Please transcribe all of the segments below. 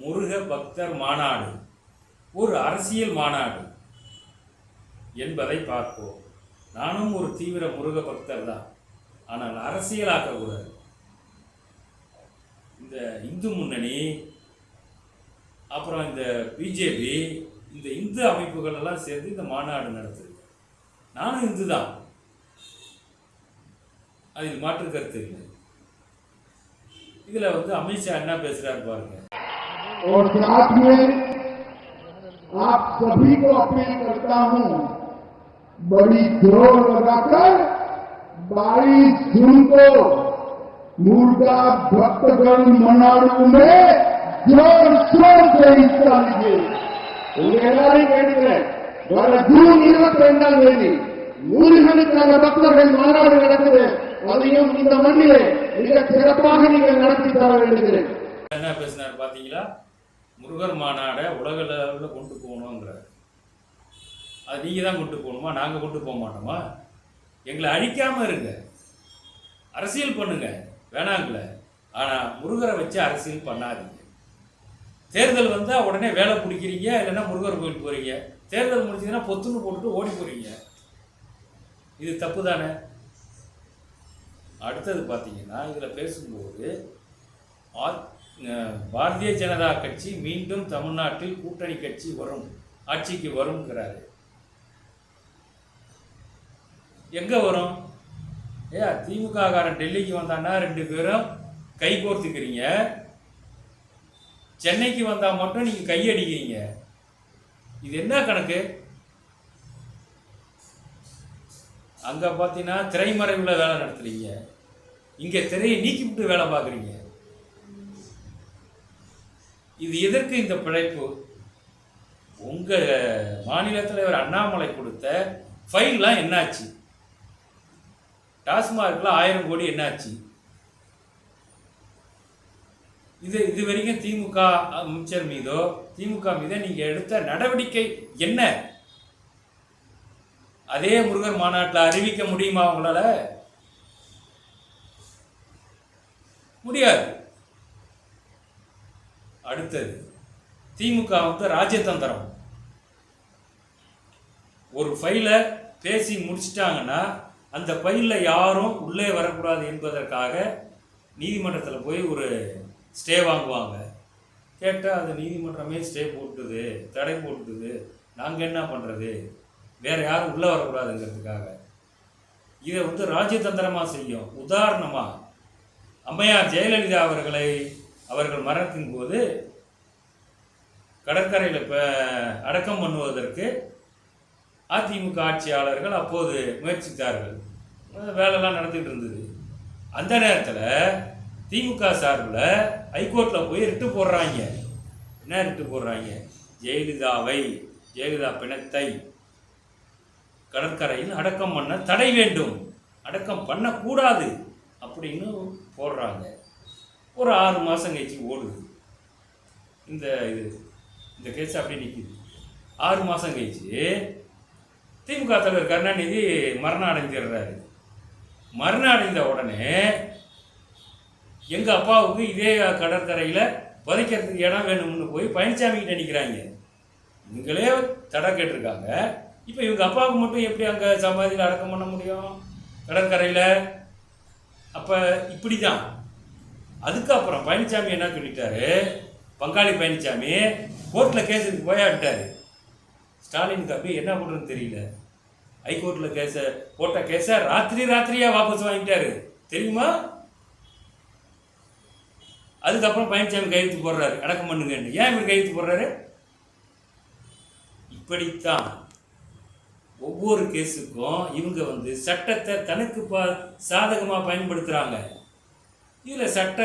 முருக பக்தர் மாநாடு ஒரு அரசியல் மாநாடு என்பதை பார்ப்போம். நானும் ஒரு தீவிர முருக பக்தர் தான், ஆனால் அரசியலாக்கக்கூடாது. இந்த இந்து முன்னணி, அப்புறம் இந்த பிஜேபி, இந்த இந்து அமைப்புகள் எல்லாம் சேர்ந்து இந்த மாநாடு நடத்துது. நானும் இந்து தான், அதில் மாற்று கருத்து இல்லை. இதுல அமித்ஷா என்ன பேசுறாரு பாருங்க. और साथ में आप सभी को अपील करता हूं, बड़ी जोर लगाकर 22 जून को मुर्गा भक्तगण मनाडू में जोर शोर से हिस्सा लीजिए. வர ஜூன் 22ஆம் தேதி முருகனுக்கான பக்தர்கள் மாநாடு நடக்குது. அதையும் இந்த மண்ணிலே மிக சிறப்பாக நீங்கள் நடத்தி தர வேண்டுகிறேன். என்ன பேசினார் பாத்தீங்களா? முருகர் மாநாடை உலக லெவலில் கொண்டு போகணுங்கிறார். அது நீங்கள் தான் கொண்டு போகணுமா? நாங்கள் கொண்டு போக மாட்டோமா? எங்களை அழிக்காமல் இருங்க, அரசியல் பண்ணுங்க, வேணாங்கள. ஆனால் முருகரை வச்சு அரசியல் பண்ணாதீங்க. தேர்தல் வந்தால் உடனே வேலை பிடிக்கிறீங்க, இல்லைன்னா முருகர் கோயில் போகிறீங்க. தேர்தல் முடிச்சதுன்னா பொத்துன்னு போட்டுட்டு ஓடி போகிறீங்க. இது தப்பு தானே? அடுத்தது பார்த்தீங்கன்னா, இதில் பேசும்போது பாரதிய ஜனதா கட்சி மீண்டும் தமிழ்நாட்டில் கூட்டணி கட்சி வரும், ஆட்சிக்கு வரும்ங்கிறாரு. எங்க வரும்? திமுக காரன் டெல்லிக்கு வந்தான்னா 2 பேரும் கை கோர்த்துக்கிறீங்க, சென்னைக்கு வந்தா மட்டும் நீங்க கையடிக்கிறீங்க. இது என்ன கணக்கு? அங்க பாத்தீங்கன்னா திரைமறைவுல வேலை நடத்துறீங்க, இங்க திரையை நீக்கிவிட்டு வேலை பார்க்குறீங்க. இது எதற்கு இந்த பிழைப்பு? உங்க மாநில தலைவர் அண்ணாமலை கொடுத்த ஃபைல்லாம் என்னாச்சு? டாஸ்மார்க்ல 1000 கோடி என்னாச்சு? இது வரைக்கும் திமுக அமைச்சர் மீதோ திமுக மீதோ நீங்க எடுத்த நடவடிக்கை என்ன? அதே முருகர் மாநாட்டில் அறிவிக்க முடியுமா உங்களால? முடியாது. அடுத்தது திமுக ராஜதந்திரம். ஒரு ஃபைலை பேசி முடிச்சிட்டாங்கன்னா அந்த ஃபைலில் யாரும் உள்ளே வரக்கூடாது என்பதற்காக நீதிமன்றத்தில் போய் ஒரு ஸ்டே வாங்குவாங்க. கேட்டால் அது நீதிமன்றமே ஸ்டே போட்டுது, தடை போட்டுது. நாங்கள் என்ன பண்ணுறது? வேறு யாரும் உள்ளே வரக்கூடாதுங்கிறதுக்காக இதை ராஜதந்திரமாக செய்யும். உதாரணமாக அம்மையார் ஜெயலலிதா அவர்கள் மரணத்தின் போது கடற்கரையில் அடக்கம் பண்ணுவதற்கு அதிமுக ஆட்சியாளர்கள் அப்போது முயற்சித்தார்கள். வேலைலாம் நடந்துகிட்டு இருந்தது. அந்த நேரத்தில் திமுக சார்பில் ஹைகோர்ட்டில் போய் ரிட்டு போடுறாங்க. என்ன ரிட்டு போடுறாங்க? ஜெயலலிதா பிணத்தை கடற்கரையில் அடக்கம் பண்ண தடை வேண்டும், அடக்கம் பண்ணக்கூடாது அப்படின்னு போடுறாங்க. ஒரு 6 மாதம் கழிச்சு ஓடுது இந்த கேஸ் அப்படியே நிற்கிது. 6 மாதம் கழிச்சு திமுக தலைவர் கருணாநிதி மரணம் அடைஞ்சிடுறாரு. மரணம் அடைந்த உடனே எங்கள் அப்பாவுக்கு இதே கடற்கரையில் புதைக்கிறதுக்கு இடம் வேணும்னு போய் பழனிசாமி கிட்ட நிற்கிறாங்க. இவங்களே தடை கேட்டிருக்காங்க. இப்போ இவங்க அப்பாவுக்கு மட்டும் எப்படி அங்கே சமாதியில் அடக்கம் பண்ண முடியும் கடற்கரையில்? அப்போ இப்படி தான். அதுக்கப்புறம் பழனிசாமி என்ன சொல்லிட்டாரு, பங்காளி பழனிசாமி கோர்ட்டில் கேஸுக்கு போயாட்டாரு. ஸ்டாலினுக்கு அப்படி என்ன பண்ணுறதுன்னு தெரியல. ஹைகோர்ட்டில் போட்ட கேஸை ராத்திரியாக வாபஸ் வாங்கிட்டாரு, தெரியுமா? அதுக்கப்புறம் பழனிசாமி கையெழுத்து போடுறாரு, அடக்கம் பண்ணுங்கன்னு. ஏன் இவர் கையெழுத்து போடுறாரு? இப்படித்தான் ஒவ்வொரு கேஸுக்கும் இவங்க சட்டத்தை தனக்கு சாதகமாக பயன்படுத்துகிறாங்க. இதில் சட்ட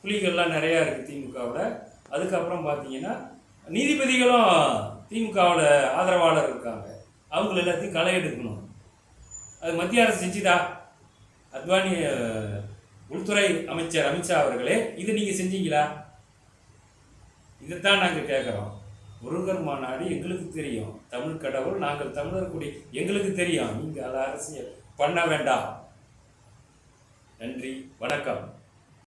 புலிகள்லாம் நிறையா இருக்குது திமுகவில். அதுக்கப்புறம் பார்த்தீங்கன்னா நீதிபதிகளும் திமுகவில் ஆதரவாளர் இருக்காங்க. அவங்கள எல்லாத்தையும் களை எடுக்கணும். அது மத்திய அரசு செஞ்சுதா? அத்வானி உள்துறை அமைச்சர் அமித்ஷா அவர்களே, இதை நீங்கள் செஞ்சீங்களா? இதைத்தான் நாங்கள் கேட்குறோம். முருகர் மாநாடு எங்களுக்கு தெரியும், தமிழ் கடவுள், நாங்கள் தமிழர் குடி, எங்களுக்கு தெரியும். நீங்கள் அரசியல் பண்ண வேண்டாம். நன்றி, வணக்கம்.